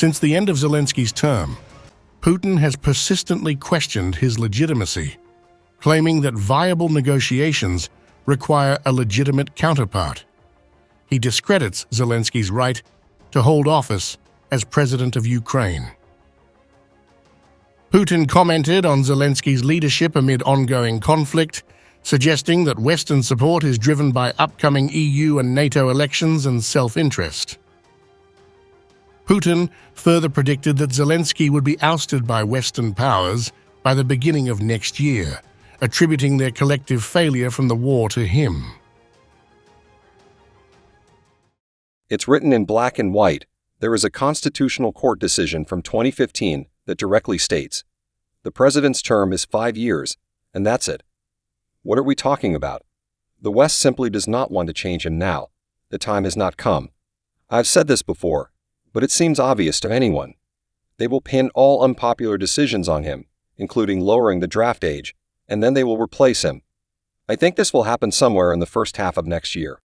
Since the end of Zelensky's term, Putin has persistently questioned his legitimacy, claiming that viable negotiations require a legitimate counterpart. He discredits Zelensky's right to hold office as president of Ukraine. Putin commented on Zelensky's leadership amid ongoing conflict, suggesting that Western support is driven by upcoming EU and NATO elections and self-interest. Putin further predicted that Zelensky would be ousted by Western powers by the beginning of next year, attributing their collective failure from the war to him. It's written in black and white. There is a constitutional court decision from 2015 that directly states, the president's term is 5 years, and that's it. What are we talking about? The West simply does not want to change him now. The time has not come. I've said this before, but it seems obvious to anyone. They will pin all unpopular decisions on him, including lowering the draft age, and then they will replace him. I think this will happen somewhere in the first half of next year.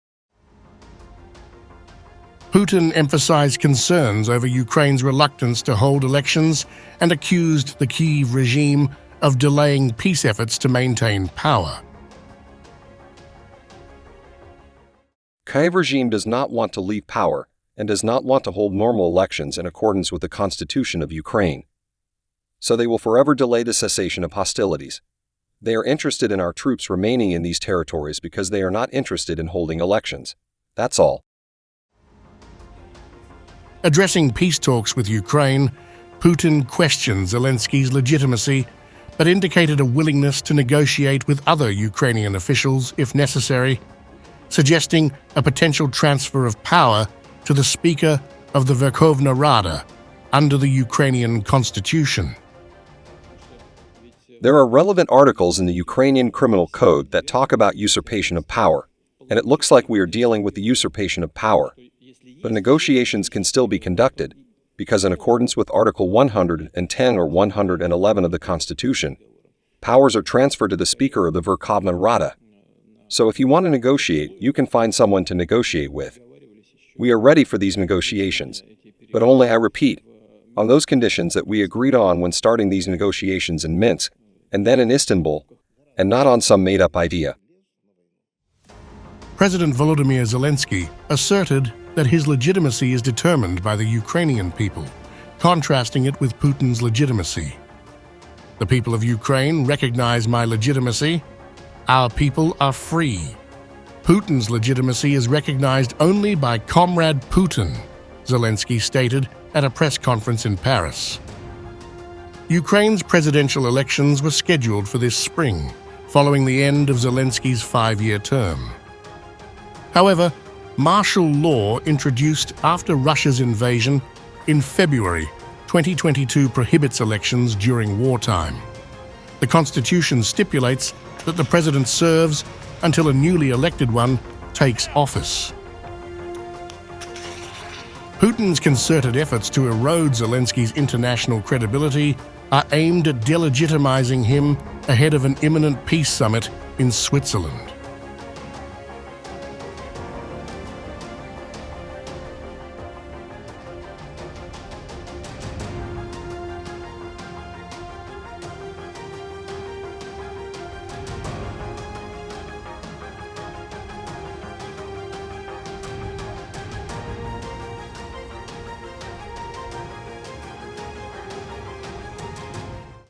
Putin emphasized concerns over Ukraine's reluctance to hold elections and accused the Kyiv regime of delaying peace efforts to maintain power. Kyiv regime does not want to leave power and does not want to hold normal elections in accordance with the Constitution of Ukraine. So they will forever delay the cessation of hostilities. They are interested in our troops remaining in these territories because they are not interested in holding elections. That's all. Addressing peace talks with Ukraine, Putin questioned Zelensky's legitimacy, but indicated a willingness to negotiate with other Ukrainian officials if necessary, suggesting a potential transfer of power to the Speaker of the Verkhovna Rada under the Ukrainian constitution. There are relevant articles in the Ukrainian Criminal Code that talk about usurpation of power, and it looks like we are dealing with the usurpation of power. But negotiations can still be conducted, because in accordance with Article 110 or 111 of the Constitution, powers are transferred to the Speaker of the Verkhovna Rada. So if you want to negotiate, you can find someone to negotiate with. We are ready for these negotiations, but only, I repeat, on those conditions that we agreed on when starting these negotiations in Minsk, and then in Istanbul, and not on some made-up idea. President Volodymyr Zelensky asserted that his legitimacy is determined by the Ukrainian people, contrasting it with Putin's legitimacy. The people of Ukraine recognize my legitimacy. Our people are free. Putin's legitimacy is recognized only by Comrade Putin, Zelensky stated at a press conference in Paris. Ukraine's presidential elections were scheduled for this spring, following the end of Zelensky's 5-year term. However, martial law introduced after Russia's invasion in February 2022 prohibits elections during wartime. The Constitution stipulates that the president serves until a newly elected one takes office. Putin's concerted efforts to erode Zelensky's international credibility are aimed at delegitimizing him ahead of an imminent peace summit in Switzerland.